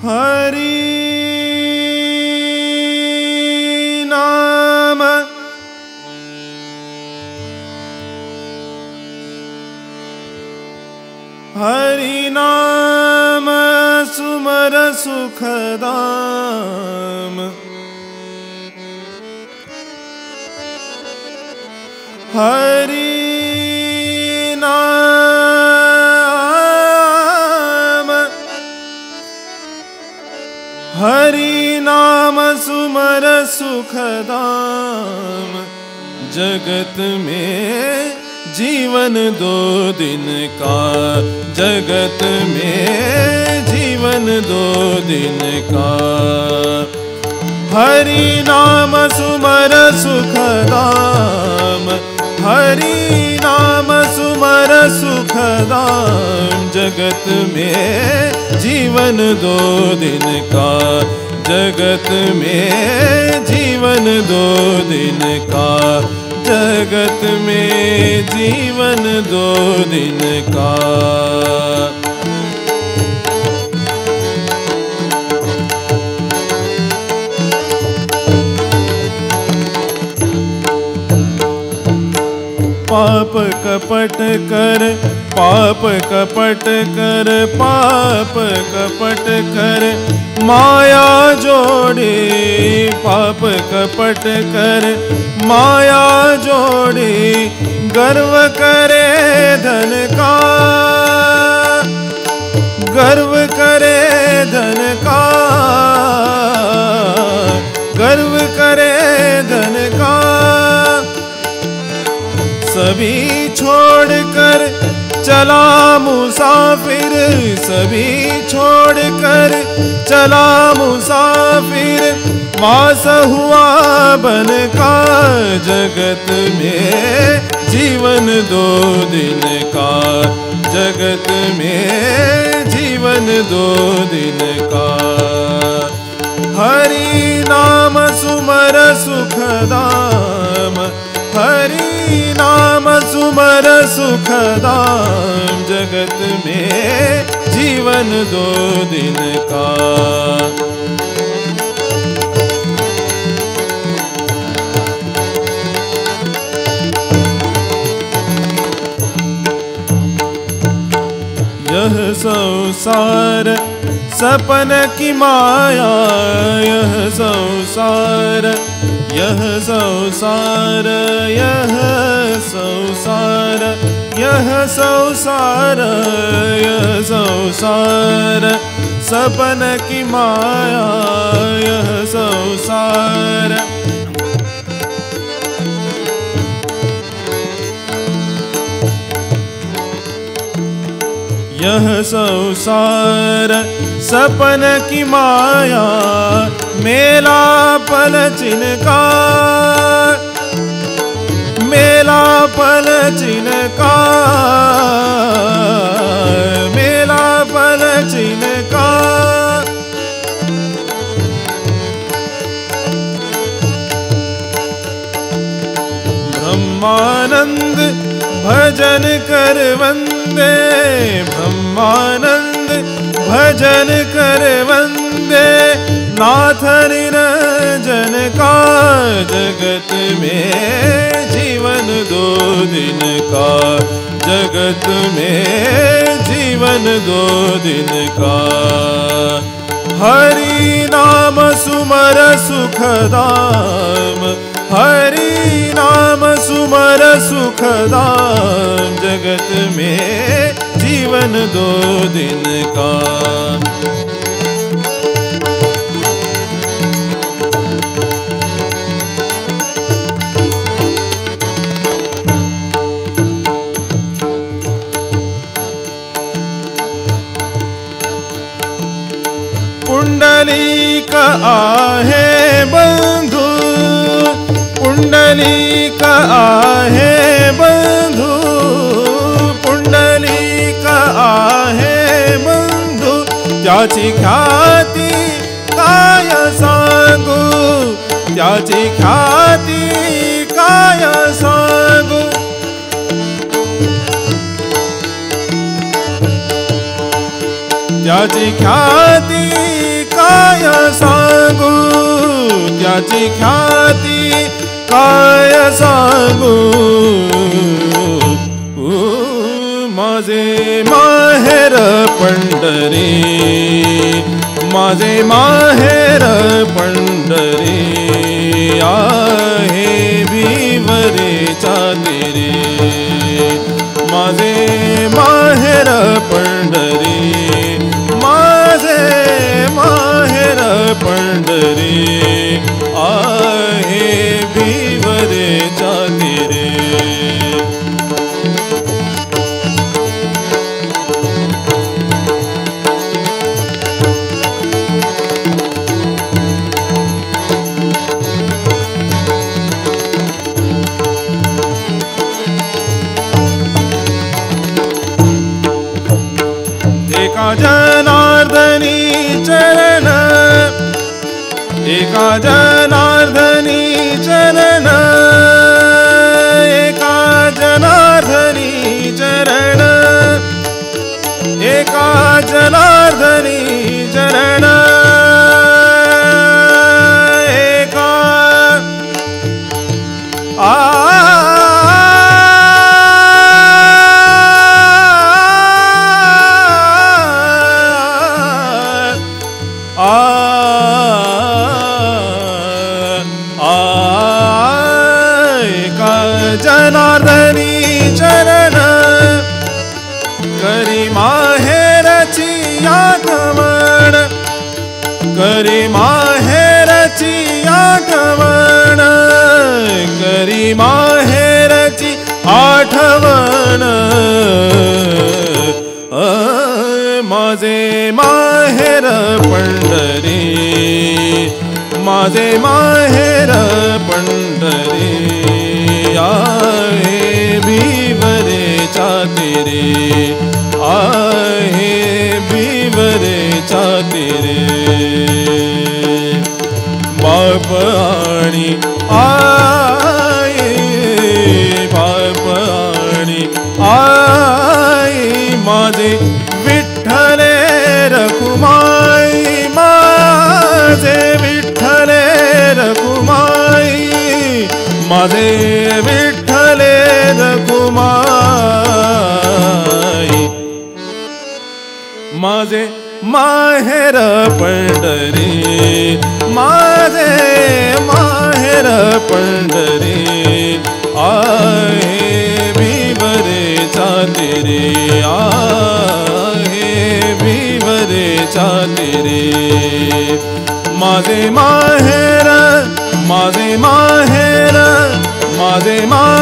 हरि नाम हरि नाम सुमर सुखदाम। हरि नाम हरि नाम सुमर सुखदाम। जगत में जीवन दो दिन का, जगत में जीवन दो दिन का। हरि नाम सुमर सुखदाम, हरि नाम सुमर सुखदाम। जगत में जीवन दो दिन का, जगत में जीवन दो दिन का। जगत में जीवन दो दिन का। पाप कपट कर, पाप कपट कर, पाप कपट कर माया जोड़े। पाप कपट कर माया जोड़े, गर्व करे धन का, गर्व करे धन का, गर्व करे धन का। सभी छोड़कर चला मुसाफिर, सभी छोड़कर चला मुसाफिर। वास हुआ बन का, जगत में जीवन दो दिन का, जगत में जीवन दो दिन का। हरि नाम सुमर सुखदाम, हरि नाम सुमर सुखदाम। जगत में जीवन दो दिन का। यह संसार सपन की माया, यह संसार, यह संसार, यह संसार, यह संसार, यह संसार सपन की माया। यह संसार यह संसार सपन की माया। मेला पल चिनका, मेला पल चिनका, मेला पल चिनका। ब्रह्मानंद भजन कर वंदे, ब्रह्मानंद भजन कर वंदे। नाथ निरंजन का, जगत में जीवन दो दिन का, जगत में जीवन दो दिन का। हरि नाम सुमर सुखदाम, हरि नाम सुमर सुखदाम। जगत में जीवन दो दिन का। पुंडलीक आहे बंधु, पुंडलीक आहे बंधु, पुंडलीक आहे बंधु। त्याची ख्याती काय सांगू, त्याची ख्याती काय सांगू। त्याची ख्याती काय सांगू, त्याची ख्याती काय सांगू. माझे माहेर पंढरी, माझे माहेर पंढरी, आहे भिवरेच्या तेरे. माझे माहेर पंढरी, माझे माहेर पंढरी, आहे भिवरेच्या तेरे. एका जनार्दनी चरण, एका जनार्दनी चरण, एका जनार्दनी चरण, एका जनार्दनी चरण, एका जनार्दनी चरण, करी माहेरची आठवण, करी माहेरची आठवण, करी माहेरची आठवण. माझे माहेर पंढरी, माझे माहेर पंढरी, आहे भिवरेच्या तेरे, आहे भिवरेच्या तेरे. बाप आणि आई, बाप आणि आई, माझे विठ्ठले रखुमाई, माझे विठ्ठले रखुमाई, माझे विठ्ठले रखुमाई. माझे माहेर पंढरी, माझे माहेर पंढरी, आहे भिवरेच्या तेरे, आहे भिवरेच्या तेरे. माझे माहेर, माझे माहेर, माझे माहेर,